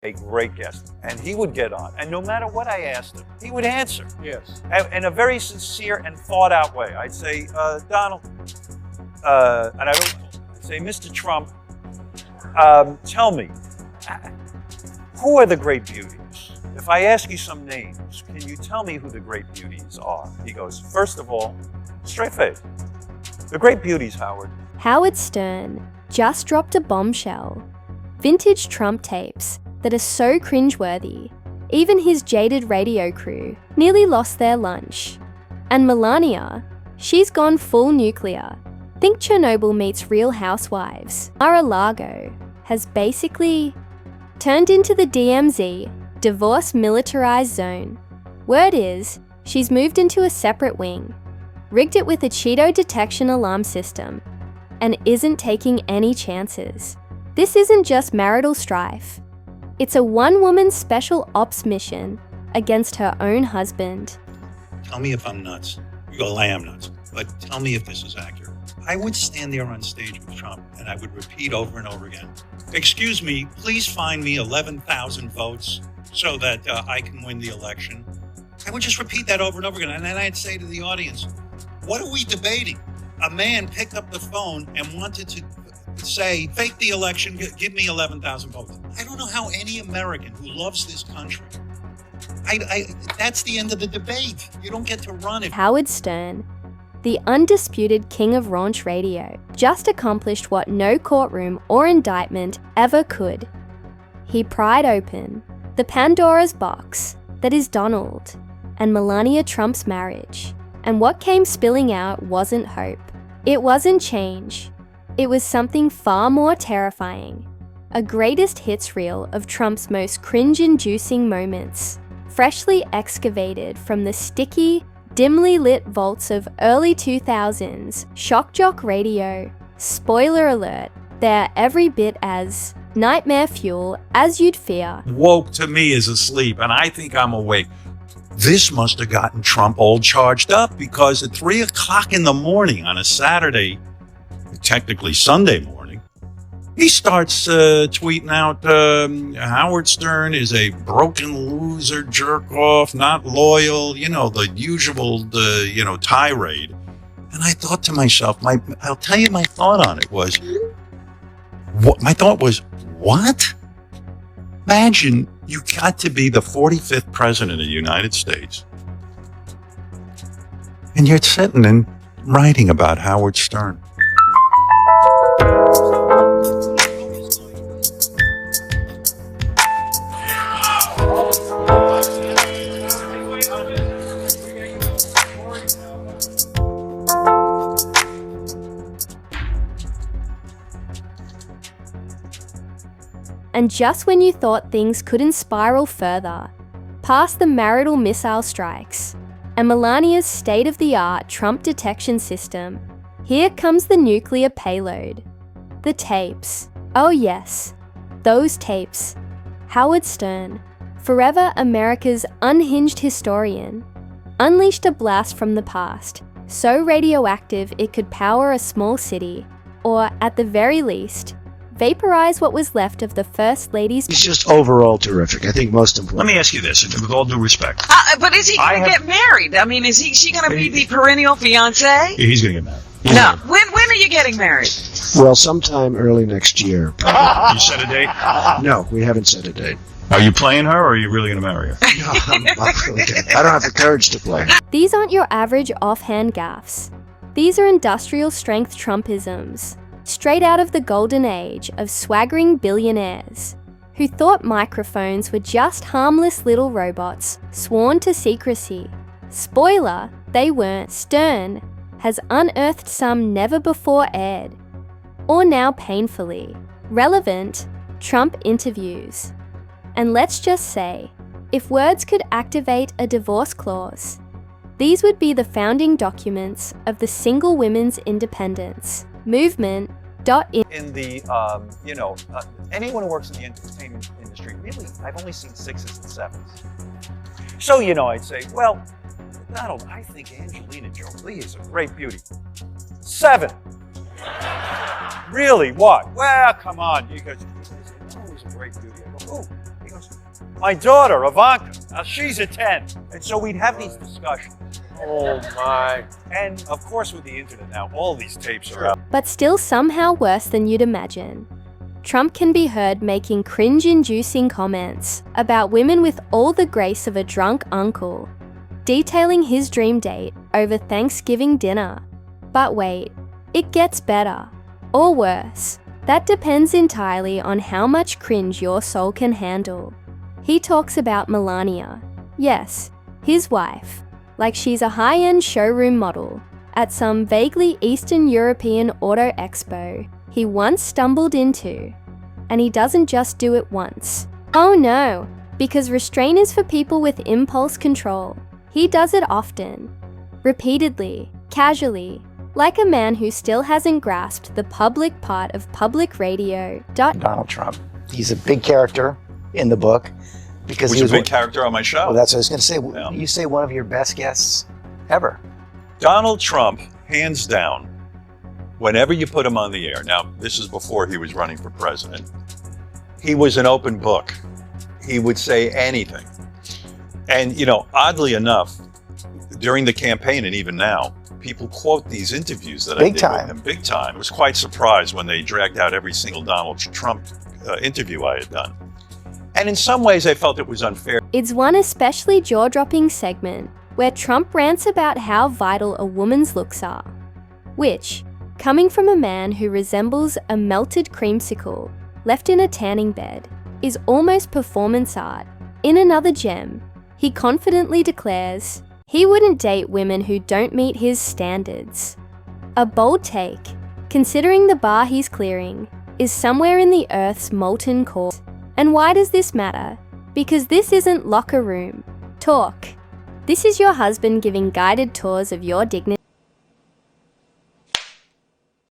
a great guest, and he would get on, and no matter what I asked him, he would answer. Yes. In a very sincere and thought out way. I'd say, Donald, and I would say, Mr. Trump, tell me, who are the great beauties? If I ask you some names, can you tell me who the great beauties are? He goes, first of all, straight face. The great beauties, Howard. Howard Stern just dropped a bombshell. Vintage Trump tapes that are so cringeworthy, even his jaded radio crew nearly lost their lunch. And Melania, she's gone full nuclear. Think Chernobyl meets Real Housewives. Mar-a-Lago has basically turned into the DMZ, divorce militarized zone. Word is, she's moved into a separate wing, rigged it with a Cheeto detection alarm system, and isn't taking any chances. This isn't just marital strife. It's a one-woman special ops mission against her own husband. Tell me if I'm nuts. Well, I am nuts, but tell me if this is accurate. I would stand there on stage with Trump and I would repeat over and over again, excuse me, please find me 11,000 votes so that I can win the election. I would just repeat that over and over again. And then I'd say to the audience, what are we debating? A man picked up the phone and wanted to say, fake the election, give me 11,000 votes. I don't know how any American who loves this country, that's the end of the debate. You don't get to run it. Howard Stern, the undisputed king of raunch radio, just accomplished what no courtroom or indictment ever could. He pried open the Pandora's box that is Donald and Melania Trump's marriage. And what came spilling out wasn't hope. It wasn't change. It was something far more terrifying. A greatest hits reel of Trump's most cringe-inducing moments, freshly excavated from the sticky, dimly lit vaults of early 2000s shock jock radio. Spoiler alert, they're every bit as nightmare fuel as you'd fear. Woke to me is asleep, and I think I'm awake. This must have gotten Trump all charged up, because at 3 o'clock in the morning on a Saturday, technically Sunday morning, he starts tweeting out, Howard Stern is a broken loser, jerk off, not loyal, the usual, tirade. And I thought to myself, I'll tell you my thought on it was, what? Imagine you got to be the 45th president of the United States, and you're sitting and writing about Howard Stern. And just when you thought things couldn't spiral further, past the marital missile strikes and Melania's state-of-the-art Trump detection system, here comes the nuclear payload. The tapes. Oh yes, those tapes. Howard Stern, forever America's unhinged historian, unleashed a blast from the past, so radioactive it could power a small city, or at the very least, vaporize what was left of the First Lady's... He's just overall terrific. I think most important. Let me ask you this, with all due respect. But is he going to get married? I mean, is she going to be the perennial fiancé? He's going to get married. No. When are you getting married? Well, sometime early next year. You set a date? No, we haven't set a date. Are you playing her, or are you really going to marry her? No, I don't have the courage to play. These aren't your average offhand gaffes. These are industrial strength Trumpisms, straight out of the golden age of swaggering billionaires who thought microphones were just harmless little robots sworn to secrecy. Spoiler, they weren't. Stern has unearthed some never before aired, or now painfully, relevant Trump interviews. And let's just say, if words could activate a divorce clause, these would be the founding documents of the single women's independence movement. In the, anyone who works in the entertainment industry, really, I've only seen 6s and 7s. So, I'd say, well, Donald, I think Angelina Jolie is a great beauty. 7. Really? What? Well, come on. You guys, oh, he's a great beauty. I go, oh. He goes, goes, my daughter, Ivanka, now she's a 10. And so we'd have these discussions. Oh my. And of course, with the internet now, all these tapes are out. But still somehow worse than you'd imagine. Trump can be heard making cringe-inducing comments about women with all the grace of a drunk uncle, detailing his dream date over Thanksgiving dinner. But wait, it gets better. Or worse. That depends entirely on how much cringe your soul can handle. He talks about Melania, yes, his wife, like she's a high-end showroom model at some vaguely Eastern European auto expo he once stumbled into. And he doesn't just do it once. Oh no, because restraint is for people with impulse control. He does it often, repeatedly, casually, like a man who still hasn't grasped the public part of public radio. Donald Trump. He's a big character in the book because He's a big character on my show. Well, that's what I was going to say. Yeah. You say one of your best guests ever. Donald Trump, hands down, whenever you put him on the air, now this is before he was running for president, he was an open book. He would say anything. And, you know, oddly enough, during the campaign and even now, people quote these interviews that I did with him big time. I was quite surprised when they dragged out every single Donald Trump interview I had done. And in some ways, I felt it was unfair. It's one especially jaw-dropping segment where Trump rants about how vital a woman's looks are, which, coming from a man who resembles a melted creamsicle left in a tanning bed, is almost performance art. In another gem, he confidently declares he wouldn't date women who don't meet his standards. A bold take, considering the bar he's clearing is somewhere in the Earth's molten core. And why does this matter? Because this isn't locker room talk. This is your husband giving guided tours of your dignity.